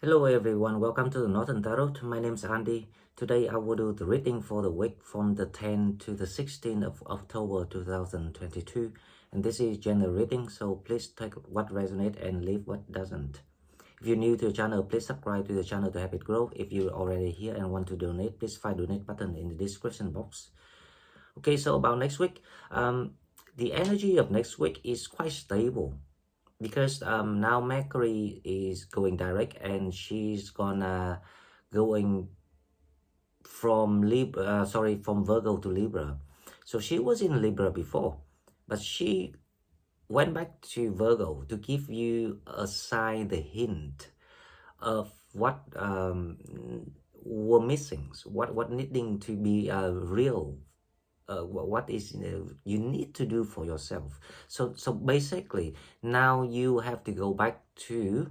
Hello everyone, welcome to the Northern Tarot. My name is Andy. Today I will do the reading for the week from the 10th to the 16th of October 2022. And this is general reading, so please take what resonates and leave what doesn't. If you're new to the channel, please subscribe to the channel to help it grow. If you're already here and want to donate, please find the donate button in the description box. Okay, so about next week, the energy of next week is quite stable because now Mercury is going direct and she's gonna going from Virgo to Libra. So she was in Libra before, but she went back to Virgo to give you a sign, the hint of what were missing, what needing to be real, what is you need to do for yourself. So basically now you have to go back to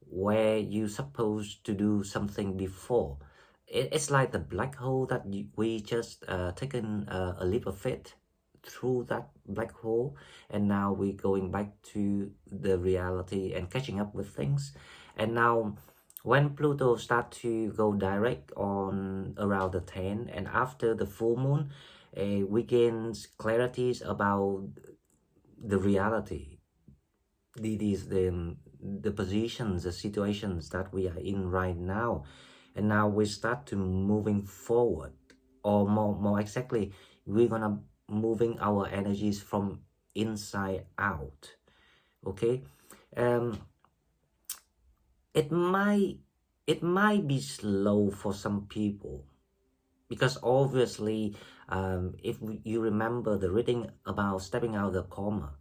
where you supposed to do something before. It's like the black hole that we just taken a leap of faith through that black hole, and now we're going back to the reality and catching up with things. And now when Pluto start to go direct on around the 10th and after the full moon, we gain clarities about the reality, the positions, the situations that we are in right now. And now we start to moving forward, or more exactly, we're gonna moving our energies from inside out. Okay, um it might be slow for some people, because obviously if you remember the reading about stepping out of the coma,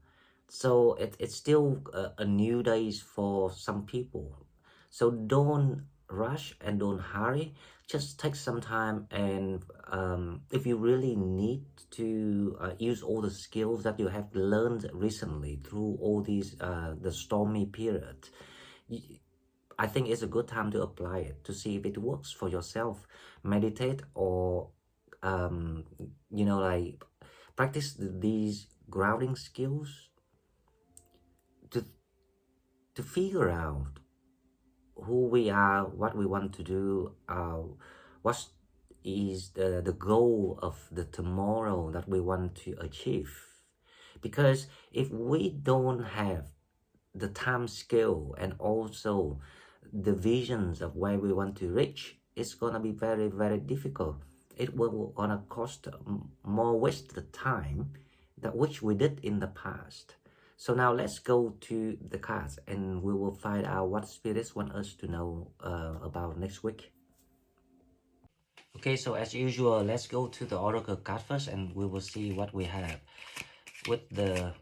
so it's still a new days for some people. So don't rush and don't hurry, just take some time. And if you really need to use all the skills that you have learned recently through all these the stormy period, I think it's a good time to apply it to see if it works for yourself. Meditate, or um, like practice these grounding skills to figure out who we are, what we want to do, what is the goal of the tomorrow that we want to achieve. Because if we don't have the time scale and also the visions of where we want to reach, it's gonna be very, very difficult. It will gonna cost more wasted time that which we did in the past. So now let's go to the cards and we will find out what spirits want us to know about next week. Okay, so as usual, let's go to the oracle card first and we will see what we have with the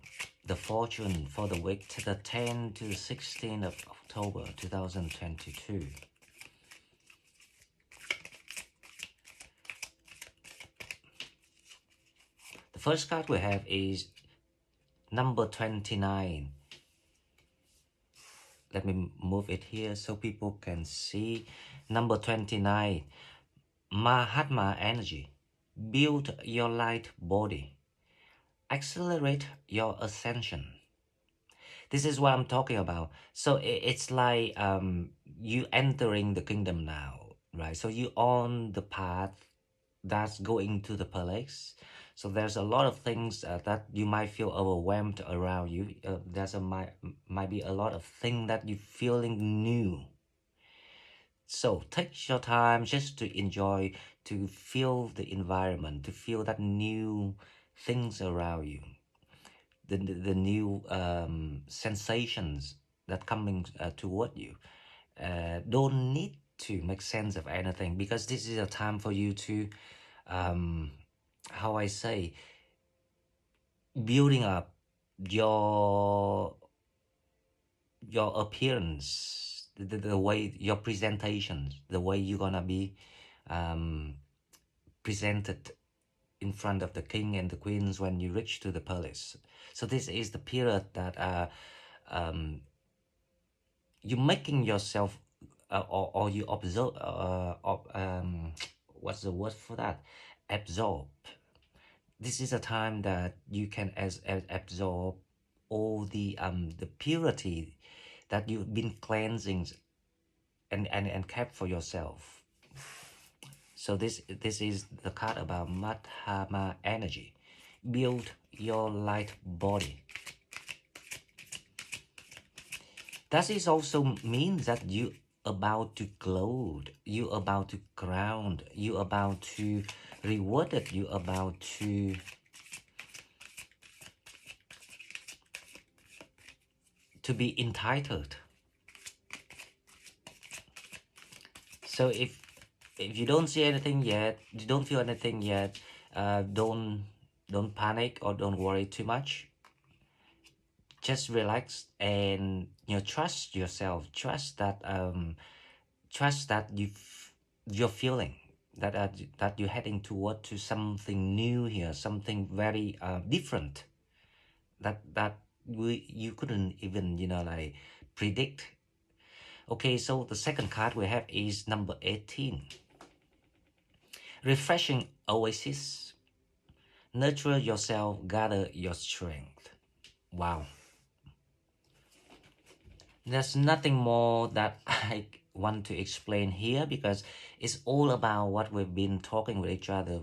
fortune for the week to the 10th to the 16th of October 2022. The first card we have is number 29. Let me move it here so people can see. Number 29, Mahatma energy. Build your light body. Accelerate your ascension. This is what I'm talking about. So it's like you entering the kingdom now, right? So you on the path that's going to the palace. So there's a lot of things that you might feel overwhelmed around you. Might be a lot of things that you feeling new. So take your time just to enjoy, to feel the environment, to feel that new things around you, the new sensations that coming toward you. Don't need to make sense of anything, because this is a time for you to how I say, building up your appearance, the way your presentations, the way you're gonna be presented in front of the king and the queens when you reach to the palace. So this is the period that you're making yourself or you observe what's the word for that, absorb. This is a time that you can absorb all the purity that you've been cleansing and kept for yourself. So this is the card about Madhyama energy. Build your light body. That is also means that you about to glow, you about to ground, you about to reward it, you about to be entitled. So if you don't see anything yet, you don't feel anything yet, don't panic or don't worry too much. Just relax and trust yourself. Trust that you're feeling that you're heading toward to something new here, something very different that you couldn't even like predict. Okay, so the second card we have is number 18. Refreshing oasis. Nurture yourself, gather your strength. Wow. There's nothing more that I want to explain here because it's all about what we've been talking with each other.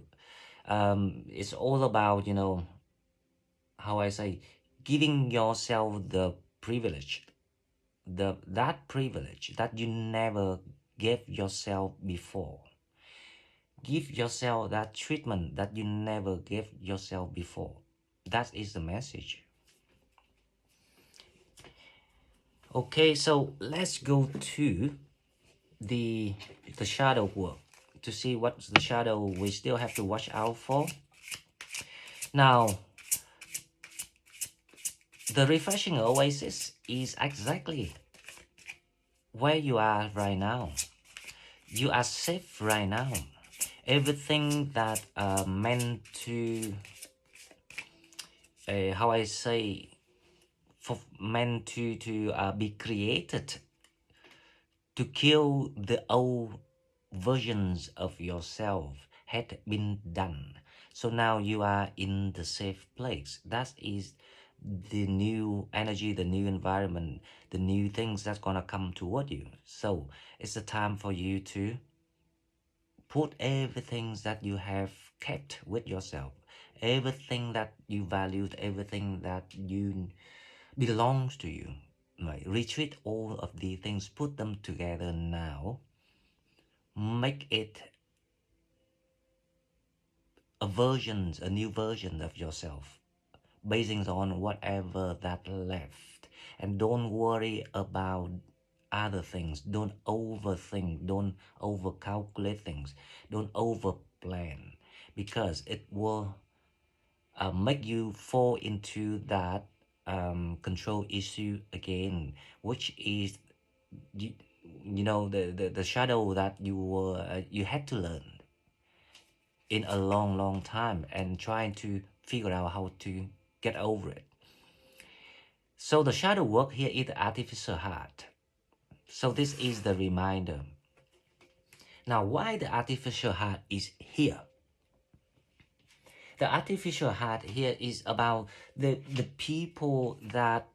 It's all about, how I say, giving yourself the privilege, that privilege that you never gave yourself before. Give yourself that treatment that you never gave yourself before. That is the message. Okay, so let's go to the shadow work to see what's the shadow we still have to watch out for. Now, the refreshing oasis is exactly where you are right now. You are safe right now. Everything that meant to, how I say, meant to be created to kill the old versions of yourself had been done. So now you are in the safe place. That is the new energy, the new environment, the new things that's gonna come toward you. So it's the time for you to put everything that you have kept with yourself, everything that you valued, everything that you belongs to you. Right? Retreat all of the things, put them together now, make it a new version of yourself, basing on whatever that left. And don't worry about other things. Don't overthink. Don't overcalculate things. Don't overplan, because it will make you fall into that control issue again, which is you, the shadow that you had to learn in a long time and trying to figure out how to get over it. So the shadow work here is the artificial heart. So this is the reminder. Now, why the artificial heart is here? The artificial heart here is about the people that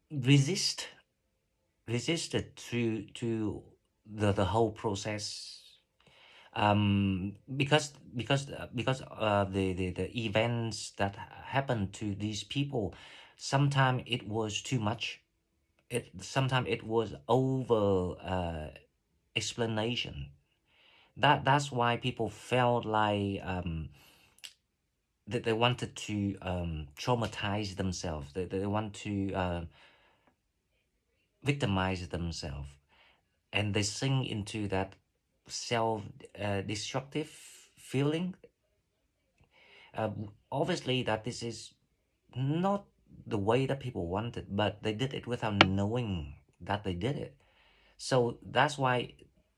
resisted to the whole process, because the events that happened to these people, sometimes it was too much. Sometimes it was over explanation. That's why people felt like that they wanted to traumatize themselves. They want to victimize themselves, and they sink into that self destructive feeling. Obviously, that this is not the way that people wanted, but they did it without knowing that they did it. So that's why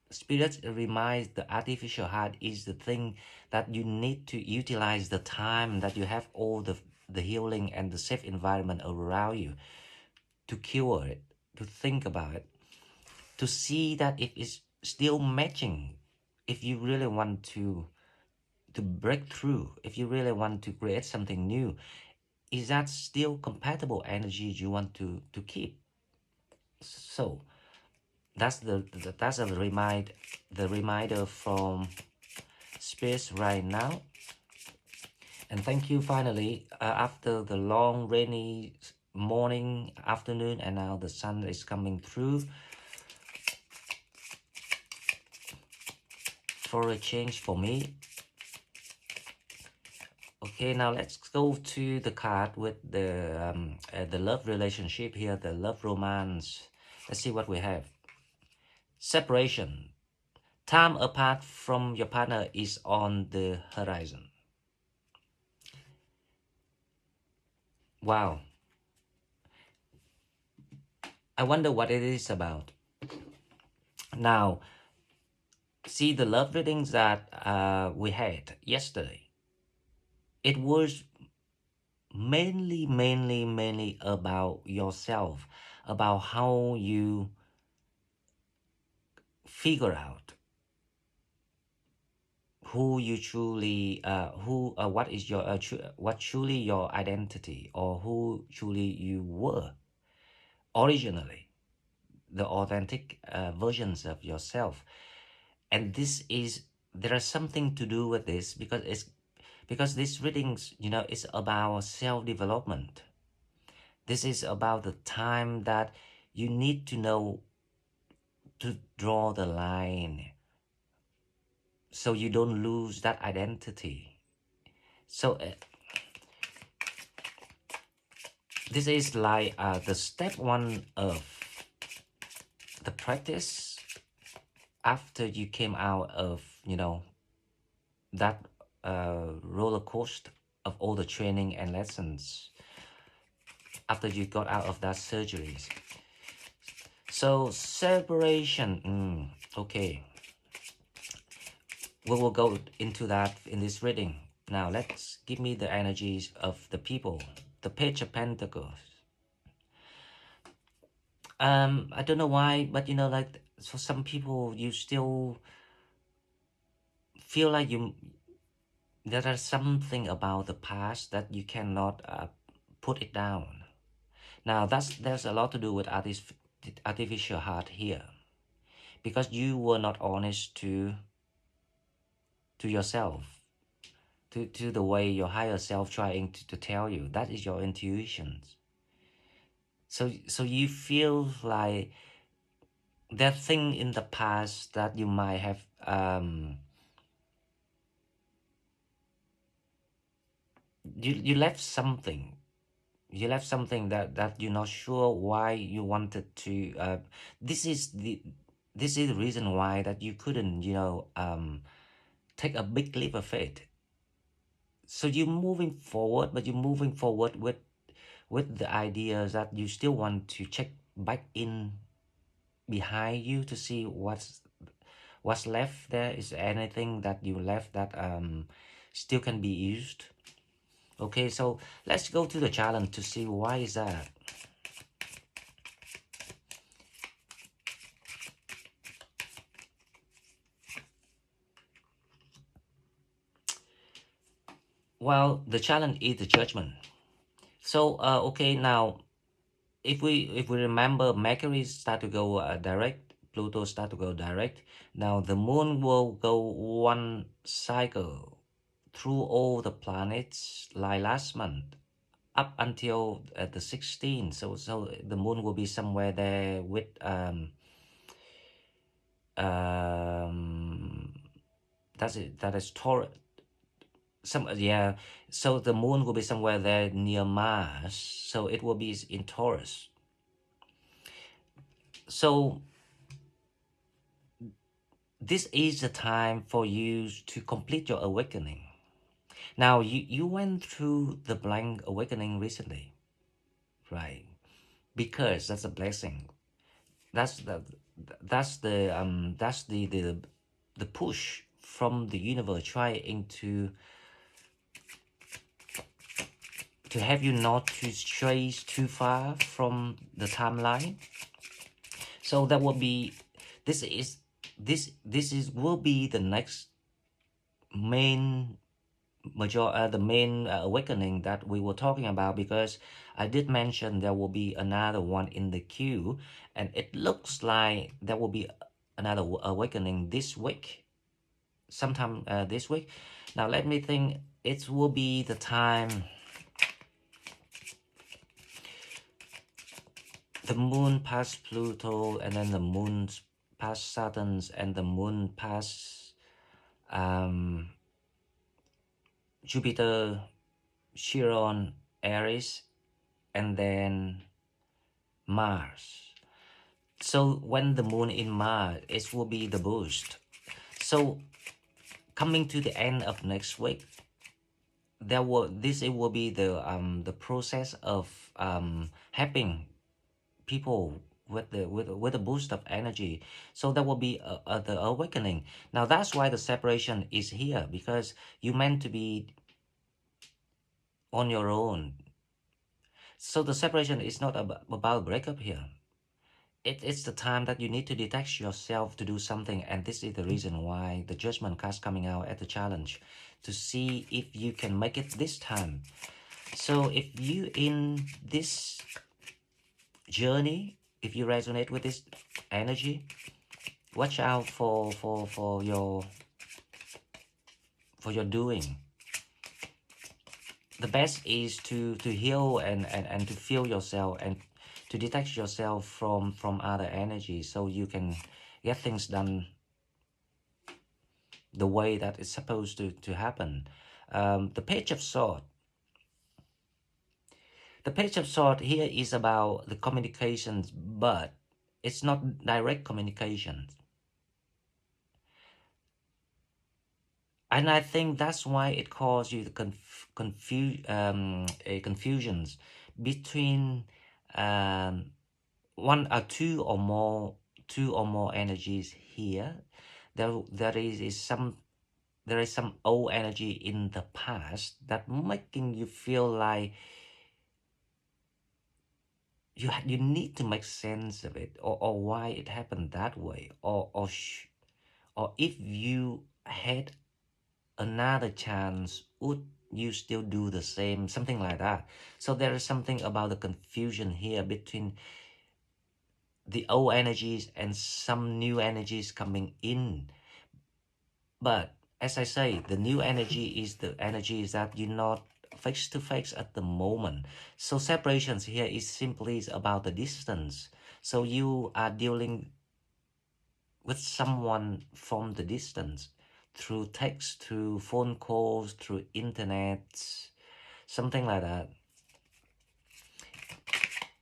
Spirit reminds the artificial heart is the thing that you need to utilize the time that you have all the healing and the safe environment around you to cure it, to think about it, to see that it is still matching. If you really want to break through, if you really want to create something new, is that still compatible energy you want to keep? So that's that's a reminder from space right now. And thank you finally, after the long rainy morning, afternoon, and now the sun is coming through for a change for me. Okay, now let's go to the card with the love relationship here, the love romance. Let's see what we have. Separation. Time apart from your partner is on the horizon. Wow. I wonder what it is about. Now, see the love readings that we had yesterday. It was mainly about yourself, about how you figure out who you truly, what is your, what truly your identity, or who truly you were originally, the authentic versions of yourself. And this is, there is something to do with this, because these readings, you know, it's about self-development. This is about the time that you need to know to draw the line so you don't lose that identity. So this is like the step one of the practice after you came out of, you know, that roller coaster of all the training and lessons after you got out of that surgeries. So separation, okay, we will go into that in this reading. Now let's give me the energies of the people. The Page of Pentacles. I don't know why, but you know, like for some people, you still feel like there is something about the past that you cannot put it down. Now there's a lot to do with artificial heart here, because you were not honest to yourself, to the way your higher self trying to tell you. That is your intuitions. So you feel like that thing in the past that you might have you left something. You left something that you're not sure why you wanted to. This is the reason why that you couldn't, you know, take a big leap of faith. So you're moving forward, but you're moving forward with the idea that you still want to check back in behind you to see what's left there. Is there anything that you left that still can be used? Okay, so let's go to the challenge to see why is that. Well, the challenge is the judgment. So okay, now if we remember, Mercury start to go direct, Pluto start to go direct. Now the moon will go one cycle through all the planets like last month up until the 16th. So the moon will be somewhere there with that's it, that is Taurus. Yeah, so the moon will be somewhere there near Mars, so it will be in Taurus. So this is the time for you to complete your awakening. Now you went through the blank awakening recently, right? Because that's a blessing. That's the push from the universe trying to have you not to stray too far from the timeline. So that will be, this is will be the next main the main awakening that we were talking about, because I did mention there will be another one in the queue, and it looks like there will be another awakening this week, sometime this week. Now let me think. It will be the time the moon past Pluto, and then the moon past Saturn, and the moon past Jupiter, Chiron, Aries, and then Mars. So when the moon in Mars, it will be the boost. So coming to the end of next week, it will be the process of helping people with a boost of energy. So there will be the awakening. Now that's why the separation is here, because you meant to be on your own. So the separation is not about breakup here. It's the time that you need to detach yourself to do something, and this is the reason why the judgment card's coming out at the challenge, to see if you can make it this time. So if you in this journey, if you resonate with this energy, watch out for your doing. The best is to heal and to feel yourself, and to detach yourself from other energies, so you can get things done the way that it's supposed to happen. The Page of Swords. The Page of Swords here is about the communications, but it's not direct communications. And I think that's why it causes you the confusions between one or two or more energies here. There is some old energy in the past that making you feel like you need to make sense of it, or why it happened that way, or if you had another chance, would you still do the same, something like that. So there is something about the confusion here between the old energies and some new energies coming in. But as I say, the new energy is the energies that you're not face to face at the moment. So separations here is simply about the distance. So you are dealing with someone from the distance, through text, through phone calls, through internet, something like that.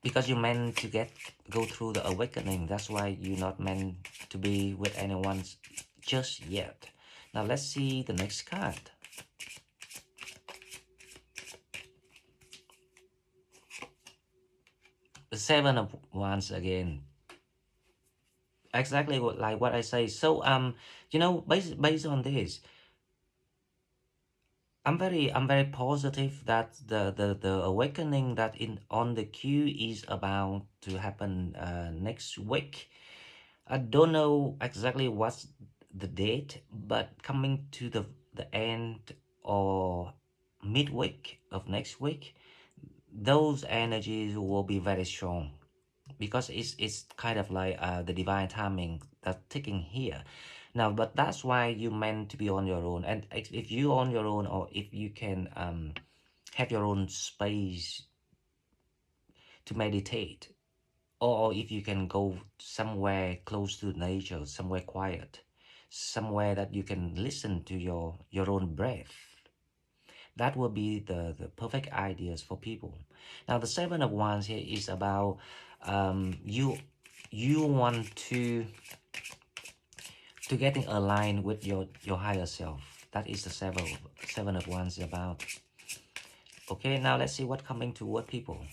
Because you're meant to go through the awakening. That's why you're not meant to be with anyone just yet. Now let's see the next card. The Seven of Wands again. Exactly like what I say. So based on this, I'm very positive that the awakening that in on the queue is about to happen next week. I don't know exactly what's the date, but coming to the end or midweek of next week, those energies will be very strong, because it's kind of like the divine timing that's ticking here. Now, but that's why you meant to be on your own, and if you're on your own, or if you can have your own space to meditate, or if you can go somewhere close to nature, somewhere quiet, somewhere that you can listen to your own breath, that will be the perfect ideas for people. Now the Seven of Wands here is about you want to getting aligned with your higher self. That is the seven of Wands about. Okay, now let's see what coming toward people.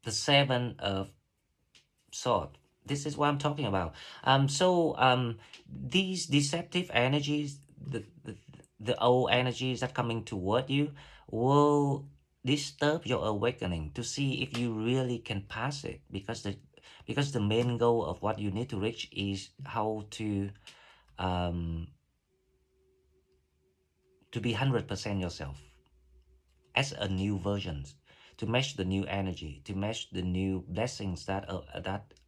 The Seven of Swords. This is what I'm talking about. These deceptive energies, the old energies that coming toward you, will disturb your awakening, to see if you really can pass it, because because the main goal of what you need to reach is how um, to be 100% yourself as a new version, to match the new energy, to match the new blessings that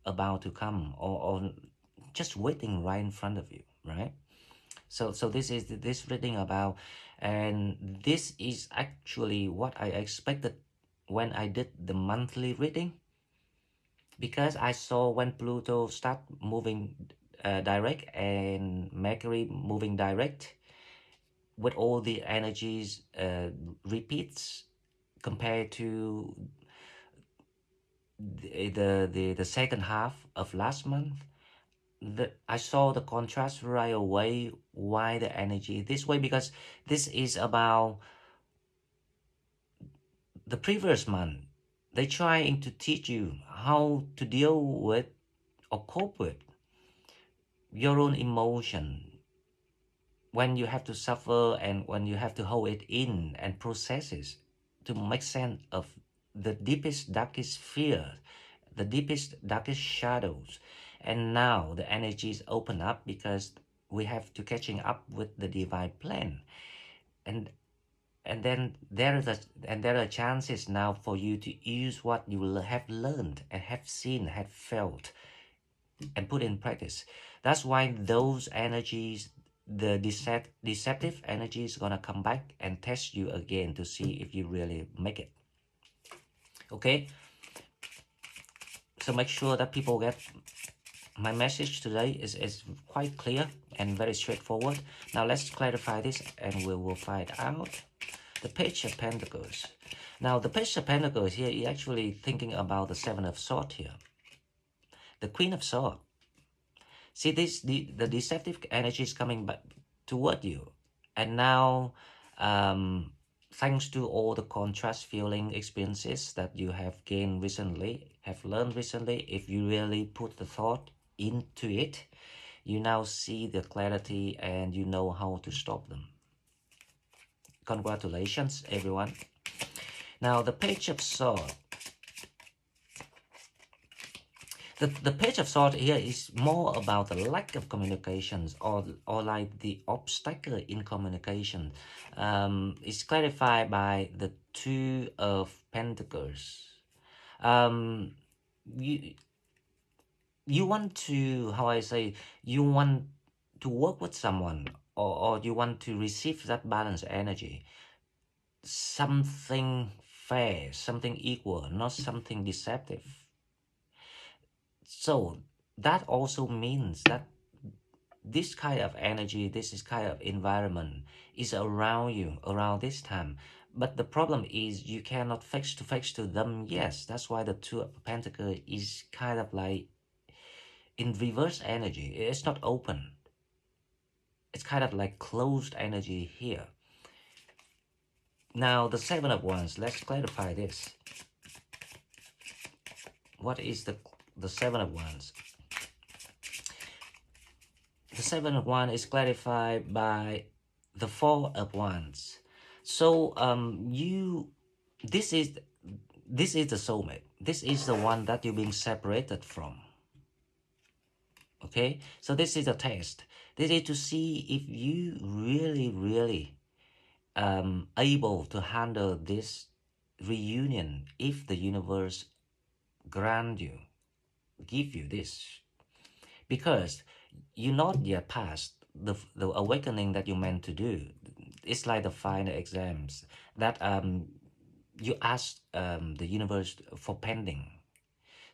about to come, or just waiting right in front of you, right? So this is this reading about, and this is actually what I expected when I did the monthly reading, because I saw when Pluto start moving direct and Mercury moving direct, with all the energies repeats compared to the second half of last month. I saw the contrast right away. Why the energy this way? Because this is about the previous month. They're trying to teach you how to deal with or cope with your own emotion, when you have to suffer and when you have to hold it in and process it to make sense of the deepest, darkest fear, the deepest, darkest shadows. And now the energies open up because we have to catching up with the divine plan. And then there are chances now for you to use what you have learned and have seen, have felt, and put in practice. That's why those energies, the deceptive energy, is gonna come back and test you again to see if you really make it. Okay, so make sure that people get my message today is quite clear and very straightforward. Now let's clarify this and we will find out. The Page of Pentacles. Now the Page of Pentacles here is actually thinking about the Seven of Swords here. The Queen of Swords. See this, the deceptive energy is coming back toward you. And now, thanks to all the contrast feeling experiences that you have gained recently, have learned recently, if you really put the thought into it, you now see the clarity and you know how to stop them. Congratulations, everyone. Now, the Page of Swords. The Page of Swords here is more about the lack of communications, or like the obstacle in communication. It's clarified by the Two of Pentacles. You you want to, how I say, you want to work with someone, or you want to receive that balanced energy, something fair, something equal, not something deceptive. So that also means that this kind of energy, this is kind of environment is around you around this time. But the problem is you cannot face to them. Yes, that's why the Two of Pentacles is kind of like in reverse energy. It's not open. It's kind of like closed energy here. Now the Seven of Wands, let's clarify this. What is the Seven of Wands? The Seven of Wands is clarified by the Four of Wands. So this is the soulmate. This is the one that you're being separated from. Okay, so this is a test. This is to see if you really able to handle this reunion, if the universe grant you, give you this, because you're not yet past the awakening that you're meant to do. It's like the final exams that you ask the universe for pending.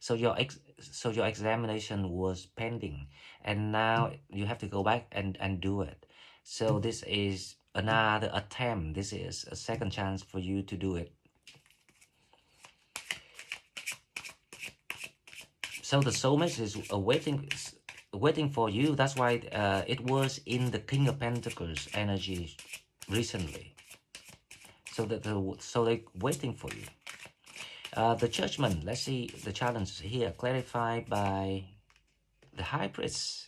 So your examination was pending, and now you have to go back and do it. So this is another attempt. This is a second chance for you to do it. So the soulmate is waiting for you. That's why it was in the King of Pentacles energy recently. So they're waiting for you. The Judgment, let's see the challenge here, clarified by the High Priest.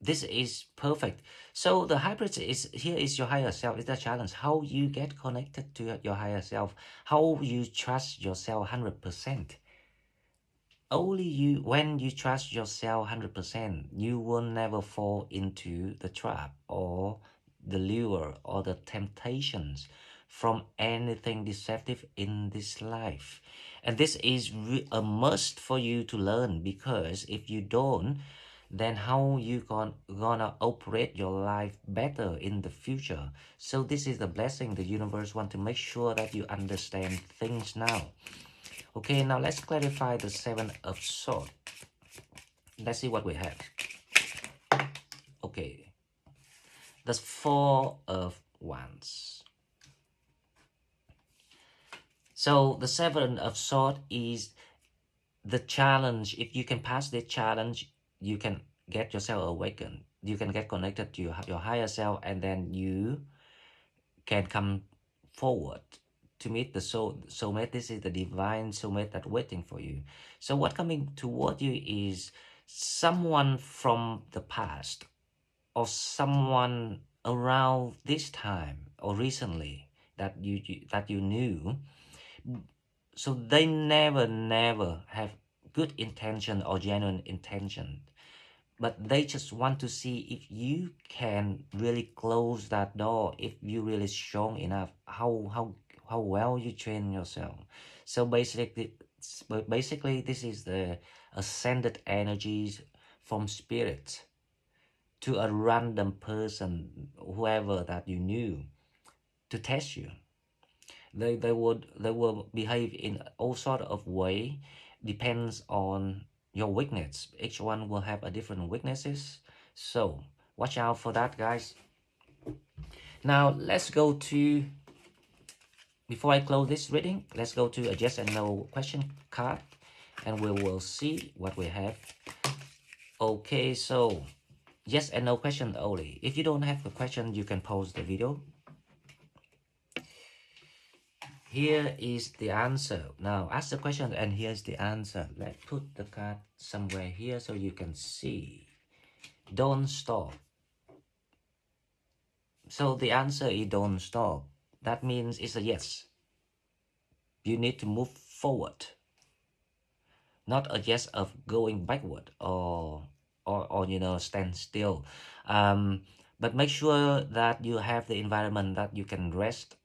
This is perfect. So the High Priest is here is your higher self. It's the challenge. How you get connected to your higher self. How you trust yourself 100%. only you, when you trust yourself 100%, you will never fall into the trap or the lure or the temptations from anything deceptive in this life. And this is a must for you to learn, because if you don't, then how you gonna operate your life better in the future? So this is the blessing the universe want to make sure that you understand things now. Okay, now let's clarify the Seven of Swords. Let's see what we have. Okay, the Four of Wands. So the Seven of Swords is the challenge. If you can pass this challenge, you can get yourself awakened. You can get connected to your higher self, and then you can come forward to meet the soulmate. This is the divine soulmate that's waiting for you. So what coming toward you is someone from the past, or someone around this time or recently that you knew. So they never have good intention or genuine intention, but they just want to see if you can really close that door, if you really strong enough, how well you train yourself. So basically this is the ascended energies from spirit to a random person, whoever that you knew, to test you. They will behave in all sort of way, depends on your weakness. Each one will have a different weaknesses, so watch out for that, guys. Now let's go to, before I close this reading, let's go to a yes and no question card, and we will see what we have. Okay, so yes and no question only. If you don't have a question, you can pause the video. Here is the answer. Now ask the question and here's the answer. Let's put the card somewhere here so you can see. Don't stop. So the answer is don't stop. That means it's a yes. You need to move forward. Not a yes of going backward or stand still. But make sure that you have the environment that you can rest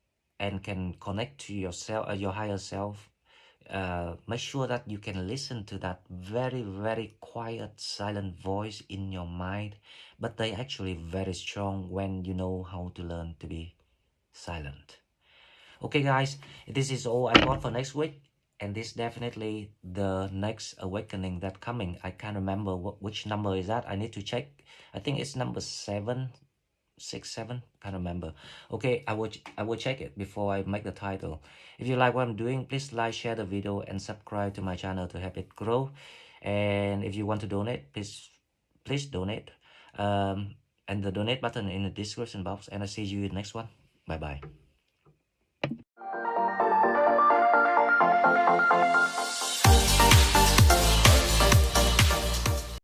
and can connect to yourself, your higher self. Make sure that you can listen to that very quiet silent voice in your mind, but they actually very strong when you know how to learn to be silent. Okay guys, this is all I got for next week, and this definitely the next awakening that coming. I can't remember which number is that. I need to check. I think it's number 767, can't remember. Okay, I will check it before I make the title. If you like what I'm doing, please like, share the video, and subscribe to my channel to help it grow. And if you want to donate, please donate, and the donate button in the description box. And I see you in the next one. Bye bye.